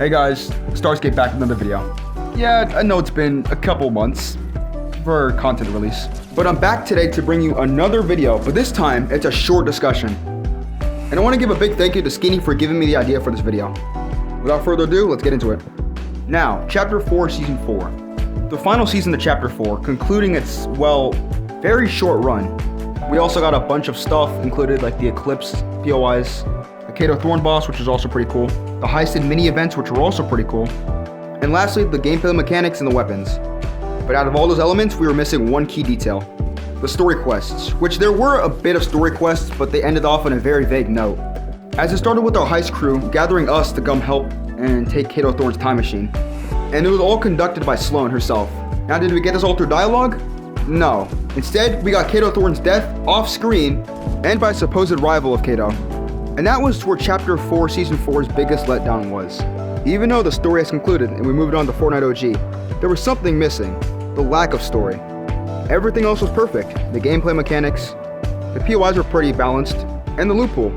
Hey guys, Starscape back with another video. Yeah, I know it's been a couple months for content release, but I'm back today to bring you another video, but this time it's a short discussion. And I want to give a big thank you to Skinny for giving me the idea for this video. Without further ado, let's get into it. Now, Chapter 4, Season 4. The final season of Chapter 4, concluding its, well, very short run. We also got a bunch of stuff included, like the Eclipse POIs, the Kato Thorn boss, which is also pretty cool, the Heisted mini events, which were also pretty cool, and lastly, the gameplay mechanics and the weapons. But out of all those elements, we were missing one key detail: the story quests, which there were a bit of story quests, but they ended off on a very vague note. As it started with our heist crew gathering us to come help and take Kato Thorn's time machine, and it was all conducted by Sloane herself. Now, did we get this all through dialogue? No. Instead, we got Kato Thorn's death off screen and by a supposed rival of Kato. And that was where Chapter 4 Season 4's biggest letdown was. Even though the story has concluded and we moved on to Fortnite OG, there was something missing: the lack of story. Everything else was perfect: the gameplay mechanics, the POIs were pretty balanced, and the loophole.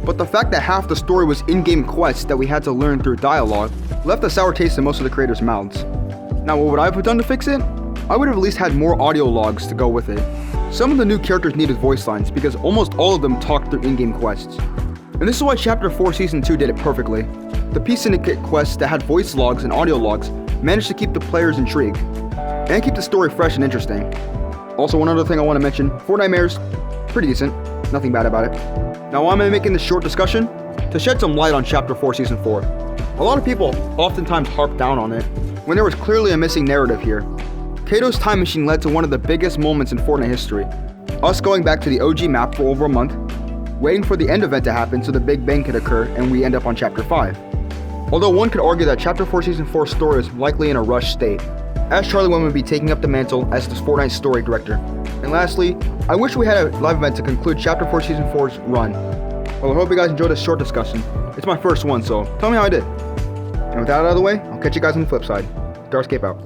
But the fact that half the story was in-game quests that we had to learn through dialogue left a sour taste in most of the creators' mouths. Now, what would I have done to fix it? I would have at least had more audio logs to go with it. Some of the new characters needed voice lines because almost all of them talked through in-game quests. And this is why Chapter 4 Season 2 did it perfectly. The Peace Syndicate quests that had voice logs and audio logs managed to keep the players intrigued and keep the story fresh and interesting. Also, one other thing I want to mention: Fortnite Mayor's pretty decent, nothing bad about it. Now, why am I making this short discussion? To shed some light on Chapter 4 Season 4. A lot of people oftentimes harp down on it when there was clearly a missing narrative here. Kato's time machine led to one of the biggest moments in Fortnite history. Us going back to the OG map for over a month, waiting for the end event to happen so the Big Bang could occur and we end up on Chapter 5. Although one could argue that Chapter 4 Season 4's story is likely in a rushed state, as Charlie Wen would be taking up the mantle as the Fortnite story director. And lastly, I wish we had a live event to conclude Chapter 4 Season 4's run. Well, I hope you guys enjoyed this short discussion. It's my first one, so tell me how I did. And with that out of the way, I'll catch you guys on the flip side. Starscape out.